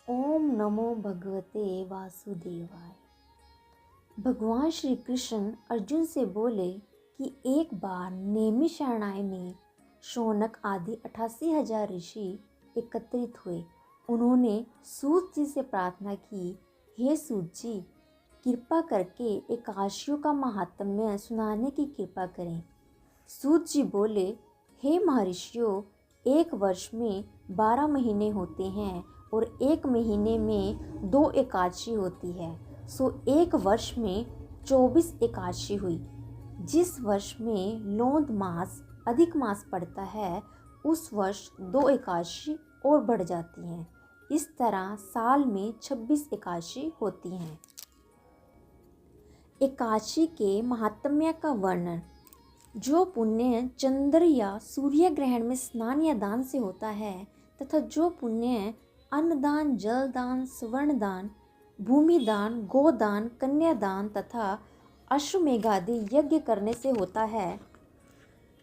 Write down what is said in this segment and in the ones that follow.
ओम नमो भगवते वासुदेवाय। भगवान श्री कृष्ण अर्जुन से बोले कि एक बार नैमिषारण्य में शौनक आदि 88,000 ऋषि एकत्रित हुए। उन्होंने सूत जी से प्रार्थना की, हे सूत जी, कृपा करके एकादशियों का महात्म्य सुनाने की कृपा करें। सूत जी बोले, हे महर्षियों, एक वर्ष में 12 महीने होते हैं और एक महीने में 2 एकादशी होती है, सो एक वर्ष में 24 एकादशी हुई। जिस वर्ष में लौंद मास अधिक मास पड़ता है उस वर्ष 2 एकादशी और बढ़ जाती हैं। इस तरह साल में 26 एकादशी होती हैं। एकादशी के महात्म्य का वर्णन। जो पुण्य चंद्र या सूर्य ग्रहण में स्नान या दान से होता है तथा जो पुण्य अन्नदान, जलदान, स्वर्णदान, भूमिदान, गोदान, कन्यादान तथा अश्वमेघादि यज्ञ करने से होता है,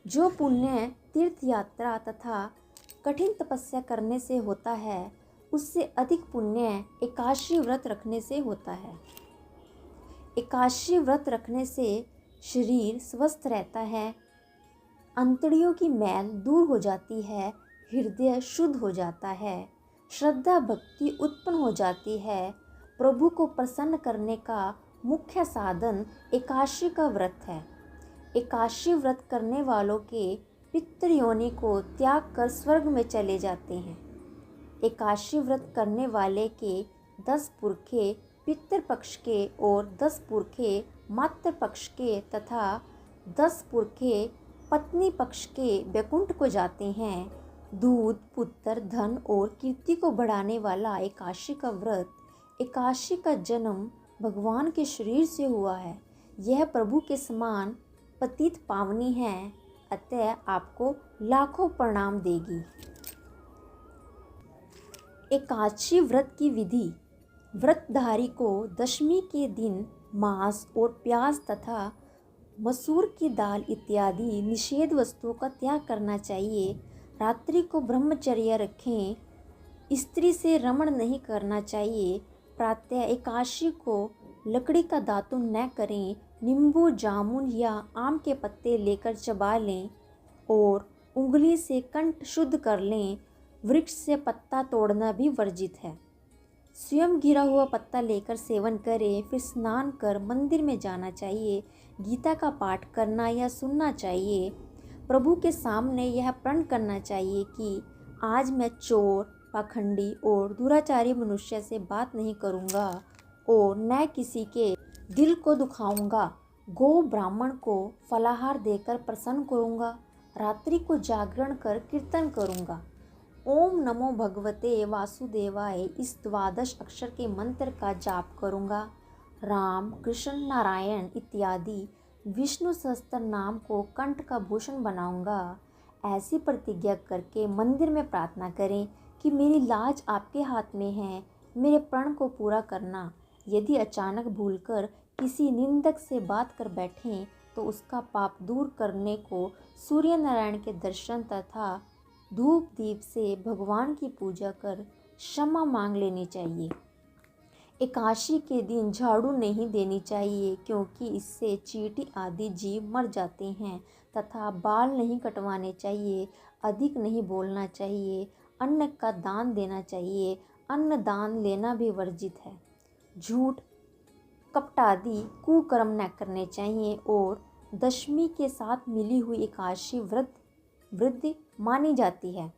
जो पुण्य तीर्थ यात्रा तथा कठिन तपस्या करने से होता है, उससे अधिक पुण्य एकादशी व्रत रखने से होता है। एकादशी व्रत रखने से शरीर स्वस्थ रहता है, अंतड़ियों की मैल दूर हो जाती है, हृदय शुद्ध हो जाता है, श्रद्धा भक्ति उत्पन्न हो जाती है। प्रभु को प्रसन्न करने का मुख्य साधन एकादशी का व्रत है। एकादशी व्रत करने वालों के पितृयोनि को त्याग कर स्वर्ग में चले जाते हैं। एकादशी व्रत करने वाले के 10 पुरखे पितृपक्ष के और 10 पुरखे मातृ पक्ष के तथा 10 पुरखे पत्नी पक्ष के वैकुंठ को जाते हैं। दूध, पुत्र, धन और कीर्ति को बढ़ाने वाला एकादशी का व्रत, एकादशी का जन्म भगवान के शरीर से हुआ है। यह प्रभु के समान पतित पावनी है, अतः आपको लाखों प्रणाम देगी। एकादशी व्रत की विधि। व्रतधारी को दशमी के दिन मांस और प्याज तथा मसूर की दाल इत्यादि निषेध वस्तुओं का त्याग करना चाहिए। रात्रि को ब्रह्मचर्य रखें, स्त्री से रमण नहीं करना चाहिए। प्रातः एकादशी को लकड़ी का दातुन न करें, नींबू, जामुन या आम के पत्ते लेकर चबा लें और उंगली से कंठ शुद्ध कर लें। वृक्ष से पत्ता तोड़ना भी वर्जित है। स्वयं गिरा हुआ पत्ता लेकर सेवन करें, फिर स्नान कर मंदिर में जाना चाहिए। गीता का पाठ करना या सुनना चाहिए। प्रभु के सामने यह प्रण करना चाहिए कि आज मैं चोर, पाखंडी और दुराचारी मनुष्य से बात नहीं करूँगा और न किसी के दिल को दुखाऊंगा। गौ ब्राह्मण को फलाहार देकर प्रसन्न करूँगा। रात्रि को जागरण कर कीर्तन करूँगा। ओम नमो भगवते वासुदेवाय इस 12 अक्षर के मंत्र का जाप करूँगा। राम, कृष्ण, नारायण इत्यादि विष्णु सहस्त्र नाम को कंठ का भूषण बनाऊंगा। ऐसी प्रतिज्ञा करके मंदिर में प्रार्थना करें कि मेरी लाज आपके हाथ में है, मेरे प्रण को पूरा करना। यदि अचानक भूलकर किसी निंदक से बात कर बैठें तो उसका पाप दूर करने को सूर्य नारायण के दर्शन तथा धूप दीप से भगवान की पूजा कर क्षमा मांग लेनी चाहिए। एकादशी के दिन झाड़ू नहीं देनी चाहिए क्योंकि इससे चींटी आदि जीव मर जाते हैं तथा बाल नहीं कटवाने चाहिए। अधिक नहीं बोलना चाहिए। अन्न का दान देना चाहिए। अन्न दान लेना भी वर्जित है। झूठ, कपट आदि कुकर्म न करने चाहिए और दशमी के साथ मिली हुई एकादशी व्रत वृद्धि मानी जाती है।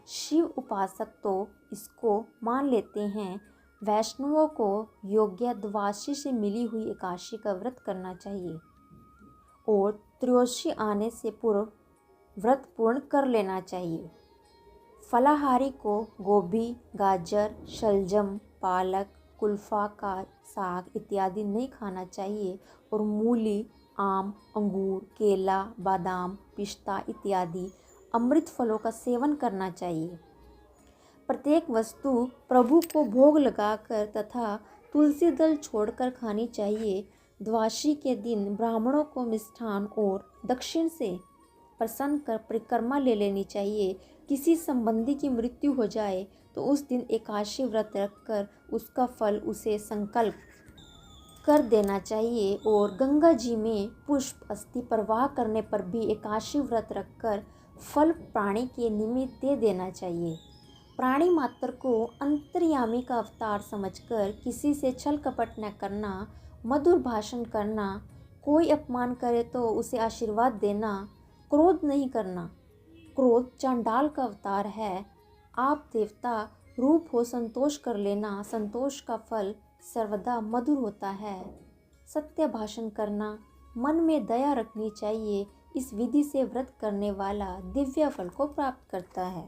शिव उपासक तो इसको मान लेते हैं। वैष्णवों को योग्य द्वादशी से मिली हुई एकादशी का व्रत करना चाहिए और त्रयोदशी आने से पूर्व व्रत पूर्ण कर लेना चाहिए। फलाहारी को गोभी, गाजर, शलजम, पालक, कुल्फा का साग इत्यादि नहीं खाना चाहिए और मूली, आम, अंगूर, केला, बादाम, पिस्ता इत्यादि अमृत फलों का सेवन करना चाहिए। प्रत्येक वस्तु प्रभु को भोग लगाकर तथा तुलसी दल छोड़कर खानी चाहिए। द्वादशी के दिन ब्राह्मणों को मिष्ठान और दक्षिण से प्रसन्न कर परिक्रमा ले लेनी चाहिए। किसी संबंधी की मृत्यु हो जाए तो उस दिन एकादशी व्रत रखकर उसका फल उसे संकल्प कर देना चाहिए। और गंगा जी में पुष्प अस्थि प्रवाह करने पर भी एकादशी व्रत रखकर फल प्राणी के निमित्त दे देना चाहिए। प्राणी मात्र को अंतर्यामी का अवतार समझकर किसी से छल कपट न करना, मधुर भाषण करना, कोई अपमान करे तो उसे आशीर्वाद देना, क्रोध नहीं करना। क्रोध चांडाल का अवतार है। आप देवता रूप हो संतोष कर लेना, संतोष का फल सर्वदा मधुर होता है। सत्य भाषण करना, मन में दया रखनी चाहिए। इस विधि से व्रत करने वाला दिव्य फल को प्राप्त करता है।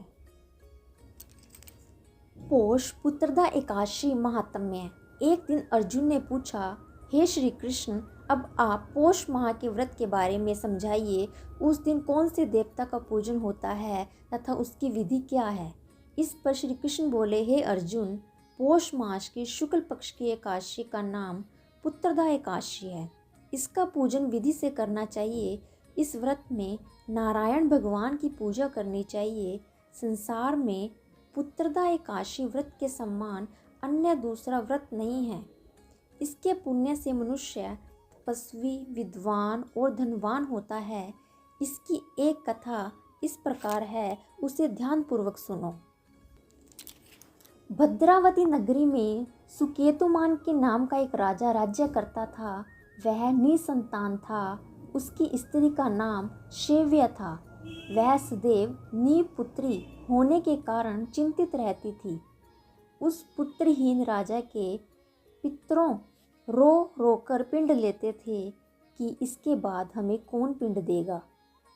पोष पुत्रदा एकादशी महात्म्य। एक दिन अर्जुन ने पूछा, हे श्री कृष्ण, अब आप पोष माह के व्रत के बारे में समझाइए। उस दिन कौन से देवता का पूजन होता है तथा उसकी विधि क्या है। इस पर श्री कृष्ण बोले, हे अर्जुन, पोष मास की शुक्ल पक्ष की एकादशी का नाम पुत्रदा एकादशी है। इसका पूजन विधि से करना चाहिए। इस व्रत में नारायण भगवान की पूजा करनी चाहिए। संसार में पुत्रदा एकादशी व्रत के समान अन्य दूसरा व्रत नहीं है। इसके पुण्य से मनुष्य तपस्वी, विद्वान और धनवान होता है। इसकी एक कथा इस प्रकार है, उसे ध्यानपूर्वक सुनो। भद्रावती नगरी में सुकेतुमान के नाम का एक राजा राज्य करता था। वह निसंतान था। उसकी स्त्री का नाम शैव्य था। वह सदैव निपुत्री होने के कारण चिंतित रहती थी। उस पुत्रहीन राजा के पितरों रो रो कर पिंड लेते थे कि इसके बाद हमें कौन पिंड देगा।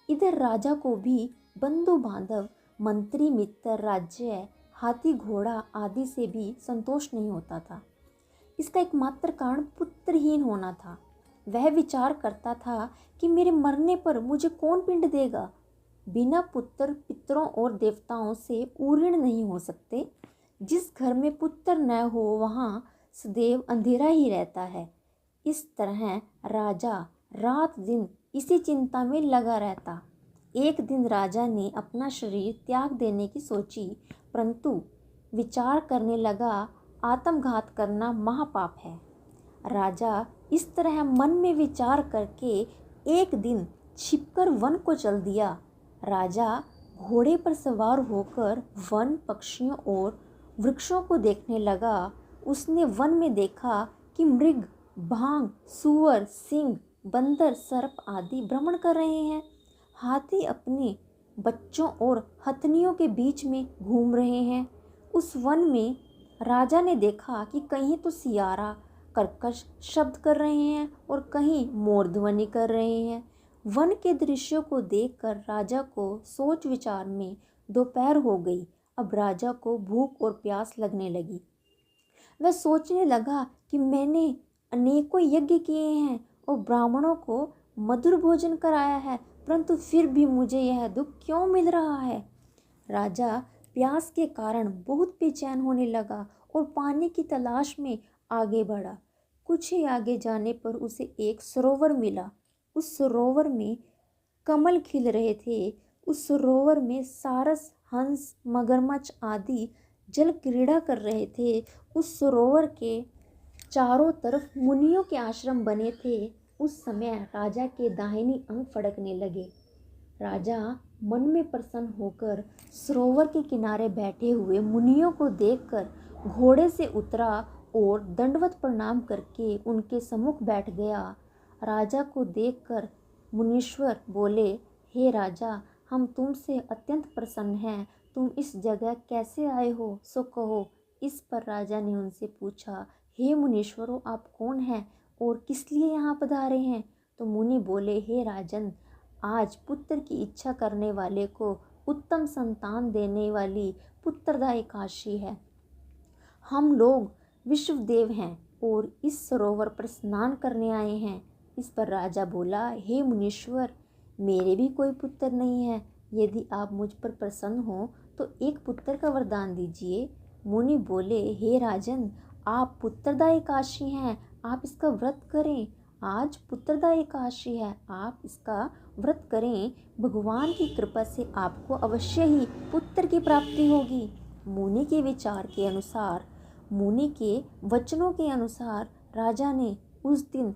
इधर राजा को भी बंधु बांधव, मंत्री, मित्र, राज्य, हाथी, घोड़ा आदि से भी संतोष नहीं होता था। इसका एकमात्र कारण पुत्रहीन होना था। वह विचार करता था कि मेरे मरने पर मुझे कौन पिंड देगा। बिना पुत्र पितरों और देवताओं से उऋण नहीं हो सकते। जिस घर में पुत्र न हो वहाँ सदैव अंधेरा ही रहता है। इस तरह राजा रात दिन इसी चिंता में लगा रहता। एक दिन राजा ने अपना शरीर त्याग देने की सोची, परंतु विचार करने लगा, आत्मघात करना महापाप है। राजा इस तरह मन में विचार करके एक दिन छिपकर वन को चल दिया। राजा घोड़े पर सवार होकर वन, पक्षियों और वृक्षों को देखने लगा। उसने वन में देखा कि मृग, भांग, सूअर, सिंह, बंदर, सर्प आदि भ्रमण कर रहे हैं। हाथी अपने बच्चों और हथनियों के बीच में घूम रहे हैं। उस वन में राजा ने देखा कि कहीं तो सियारा कर्कश शब्द कर रहे हैं और कहीं मोर ध्वनि कर रहे हैं। वन के दृश्यों को देखकर राजा को सोच विचार में दोपहर हो गई। अब राजा को भूख और प्यास लगने लगी। वह सोचने लगा कि मैंने अनेकों यज्ञ किए हैं और ब्राह्मणों को मधुर भोजन कराया है, परंतु फिर भी मुझे यह दुख क्यों मिल रहा है। राजा प्यास के कारण बहुत बेचैन होने लगा और पानी की तलाश में आगे बढ़ा। कुछ ही आगे जाने पर उसे एक सरोवर मिला। उस सरोवर में कमल खिल रहे थे। उस सरोवर में सारस, हंस, मगरमच्छ आदि जल क्रीड़ा कर रहे थे। उस सरोवर के चारों तरफ मुनियों के आश्रम बने थे। उस समय राजा के दाहिनी अंग फड़कने लगे। राजा मन में प्रसन्न होकर सरोवर के किनारे बैठे हुए मुनियों को देखकर घोड़े से उतरा और दंडवत प्रणाम करके उनके सम्मुख बैठ गया। राजा को देखकर मुनीश्वर बोले, हे राजा, हम तुमसे अत्यंत प्रसन्न हैं। तुम इस जगह कैसे आए हो, सो कहो। इस पर राजा ने उनसे पूछा, हे मुनीश्वरों, आप कौन हैं और किस लिए यहाँ पधारे हैं। तो मुनि बोले, हे राजन, आज पुत्र की इच्छा करने वाले को उत्तम संतान देने वाली पुत्रदा एकादशी है। हम लोग विश्वदेव हैं और इस सरोवर पर स्नान करने आए हैं। इस पर राजा बोला, हे मुनीश्वर, मेरे भी कोई पुत्र नहीं है। यदि आप मुझ पर प्रसन्न हो तो एक पुत्र का वरदान दीजिए। मुनि बोले, हे राजन, आप पुत्रदा एकादशी हैं, आप इसका व्रत करें। आज पुत्रदा एकादशी है, आप इसका व्रत करें। भगवान की कृपा से आपको अवश्य ही पुत्र की प्राप्ति होगी। मुनि के विचार के अनुसार, मुनि के वचनों के अनुसार राजा ने उस दिन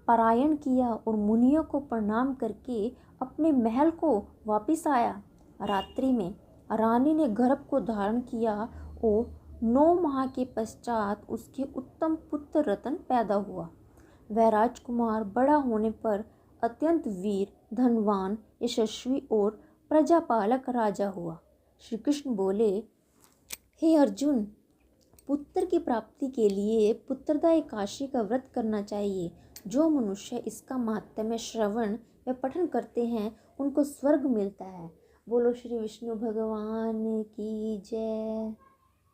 पारायण किया और मुनियों को प्रणाम करके अपने महल को वापस आया। रात्रि में रानी ने गर्भ को धारण किया और 9 माह के पश्चात उसके उत्तम पुत्र रतन पैदा हुआ। वह राजकुमार बड़ा होने पर अत्यंत वीर, धनवान, यशस्वी और प्रजापालक राजा हुआ। श्री कृष्ण बोले, हे अर्जुन, पुत्र की प्राप्ति के लिए पुत्रदा एकादशी का व्रत करना चाहिए। जो मनुष्य इसका माहात्म्य श्रवण व पठन करते हैं उनको स्वर्ग मिलता है। बोलो श्री विष्णु भगवान की जय।